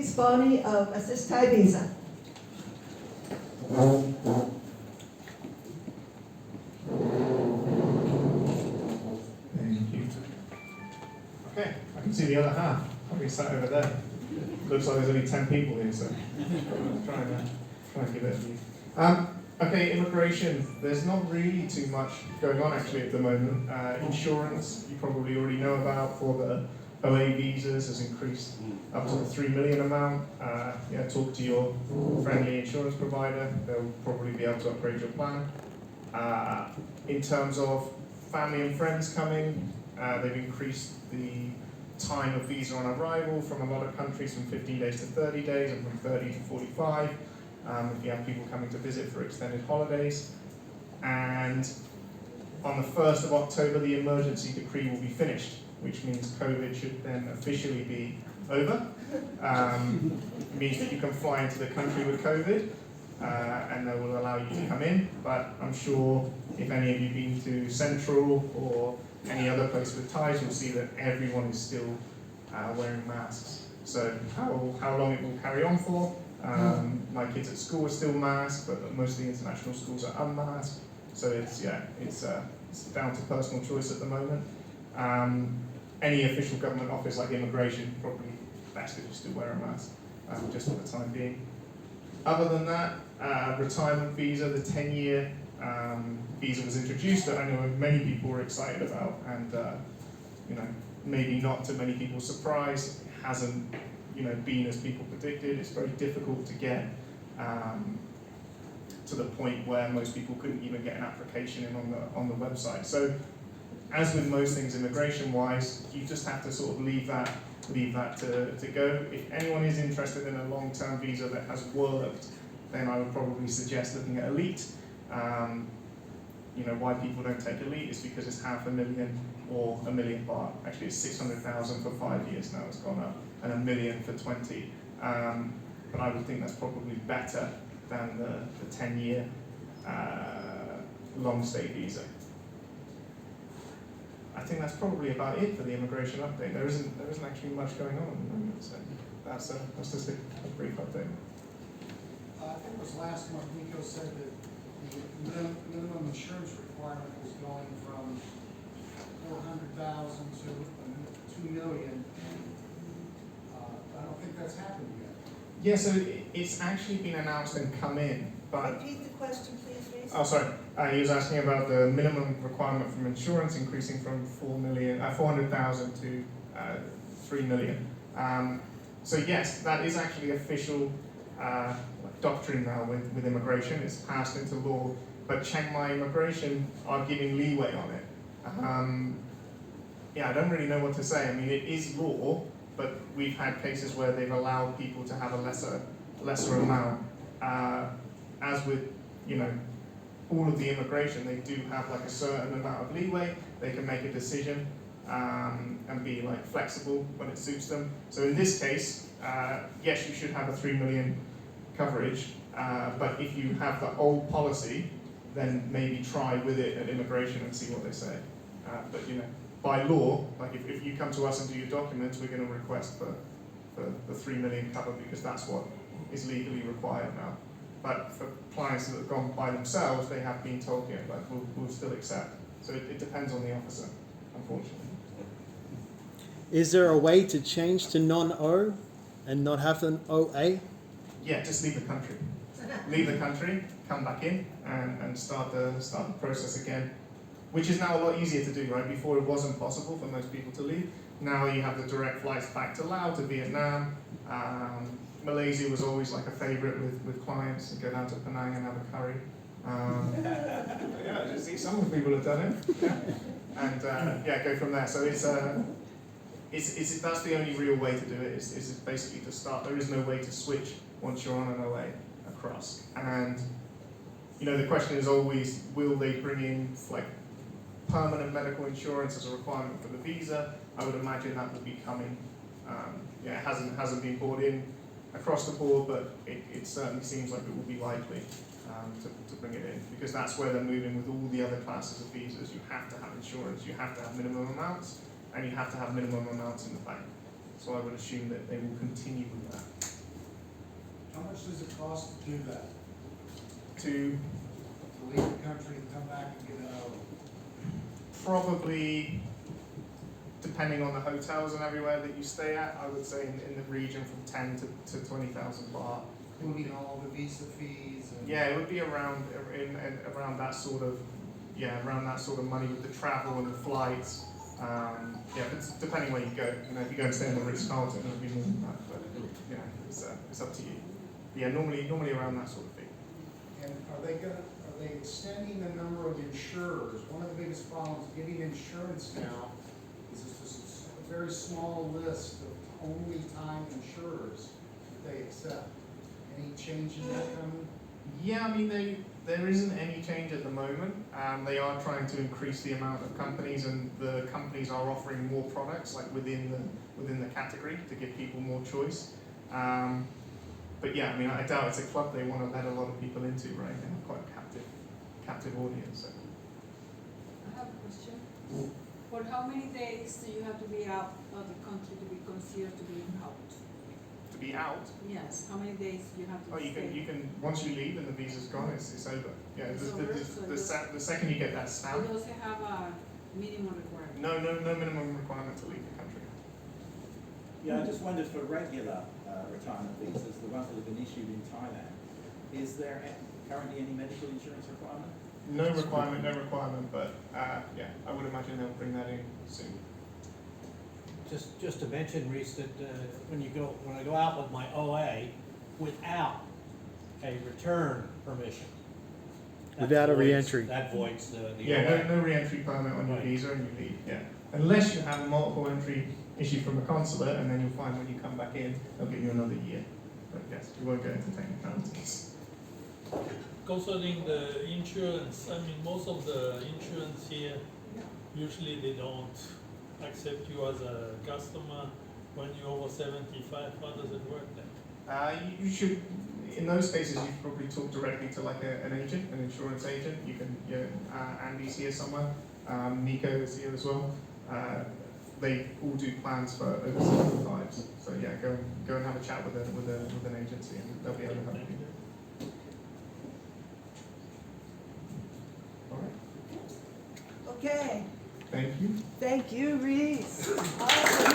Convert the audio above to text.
disponi of assist Thai visa. Thank you. Okay, I can see the other half. Probably sat over there. Looks like there's only 10 people here, so try and give it a view. Okay, immigration. There's not really too much going on actually at the moment. Insurance, you probably already know about for the OA visas, has increased up to the 3 million amount. Talk to your friendly insurance provider. They'll probably be able to upgrade your plan. In terms of family and friends coming, they've increased the time of visa on arrival from a lot of countries from 15 days to 30 days and from 30 to 45 if you have people coming to visit for extended holidays. And on the 1st of October, the emergency decree will be finished, which means COVID should then officially be over. It means that you can fly into the country with COVID, and they will allow you to come in. But I'm sure if any of you have been to Central or any other place with Thais, you'll see that everyone is still wearing masks. So how long it will carry on for? My kids at school are still masked, but most of the international schools are unmasked. So it's down to personal choice at the moment. Any official government office like immigration, probably best if you still wear a mask, just for the time being. Other than that, retirement visa, the 10-year visa was introduced that I know many people were excited about, and maybe not to many people's surprise, it hasn't been as people predicted. It's very difficult to get to the point where most people couldn't even get an application in on the website. So, as with most things immigration-wise, you just have to sort of leave that to go. If anyone is interested in a long-term visa that has worked, then I would probably suggest looking at Elite. Why people don't take Elite is because it's 500,000 or $1 million baht. Actually, it's 600,000 for 5 years now. It's gone up, and $1 million for 20. But I would think that's probably better than the 10-year long-stay visa. I think that's probably about it for the immigration update. There isn't actually much going on at the moment, so that's just a brief update. I think it was last month, Nico said that the minimum insurance requirement was going from 400,000 to 2 million. I don't think that's happened yet. Yeah, so it's actually been announced and come in, but... Repeat the question, please, Reece. Oh, sorry. He was asking about the minimum requirement from insurance increasing from 400,000 to 3 million. So yes, that is actually official doctrine now with immigration. It's passed into law, but Chiang Mai immigration are giving leeway on it. I don't really know what to say. I mean, it is law, but we've had cases where they've allowed people to have a lesser amount. As with, all of the immigration, they do have like a certain amount of leeway. They can make a decision and be like flexible when it suits them. So in this case, yes, you should have a 3 million coverage, but if you have the old policy, then maybe try with it at immigration and see what they say. But by law, like if you come to us and do your documents, we're going to request for the 3 million cover because that's what is legally required now. But for clients that have gone by themselves, they have been told, we'll still accept. So it depends on the officer, unfortunately. Is there a way to change to non-O and not have an OA? Yeah, just leave the country. Leave the country, come back in, and start the process again, which is now a lot easier to do, right? Before it wasn't possible for most people to leave. Now you have the direct flights back to Laos, to Vietnam. Malaysia was always like a favorite with clients, and go down to Penang and have a curry. Yeah, just see some of the people have done it. Yeah. And go from there. So it's that's the only real way to do it. Is basically to start. There is no way to switch once you're on an OA across. And the question is always, will they bring in like permanent medical insurance as a requirement for the visa? I would imagine that will be coming. It hasn't been brought in across the board, but it certainly seems like it will be likely to bring it in, because that's where they're moving with all the other classes of visas. You have to have insurance, you have to have minimum amounts, and you have to have minimum amounts in the bank. So I would assume that they will continue with that. cost to do that? To To leave the country and come back and get an O? probably, depending on the hotels and everywhere that you stay at, I would say in the region from 10 to 20,000 baht. Including all the visa fees and? Yeah, it would be around around that sort of around that sort of money with the travel and the flights. It's depending where you go. You know, if you go and stay in the Ritz-Carlton, it would be more than that. But you know, it's up to you. Yeah, normally around that sort of fee. And are they extending the number of insurers? One of the biggest problems getting insurance now is this a very small list of only time insurers that they accept. Any change in that coming? Yeah, I mean there isn't any change at the moment. They are trying to increase the amount of companies, and the companies are offering more products like within the category to give people more choice. But yeah, I mean I doubt it's a club they want to let a lot of people into, right? They have quite a captive audience. So. I have a question. For how many days do you have to be out of the country to be considered to be out? To be out. Yes, how many days you have to Oh, stay? you can once you leave and the visa's gone, it's over. Yeah, It's over, so the second you get that It stamp, doesn't have a minimum requirement. no minimum requirement to leave the country. Yeah, I just wondered for regular retirement visas, the ones that have been issued in Thailand, is there currently any medical insurance requirement? No requirement, but yeah, I would imagine they'll bring that in soon. Just to mention, Reese, that when I go out with my OA without a return permission. that Without a voids- re-entry. That voids the Yeah, OA. no re-entry permit on your Right. visa and you leave. Yeah, unless you have a multiple entry issued from a consulate, and then you'll find when you come back in, they'll give you another year. But yes, you won't go into technicalities. Concerning the insurance, I mean, most of the insurance here, usually they don't accept you as a customer when you're over 75. How does it work then? You should, in those cases, you should probably talk directly to like an agent, an insurance agent. You can, Andy's here somewhere. Nico is here as well. They all do plans for over 75s. So yeah, go and have a chat with an agency, and they'll be able to help you. All right. Okay, Thank you. thank you, Reese. Awesome.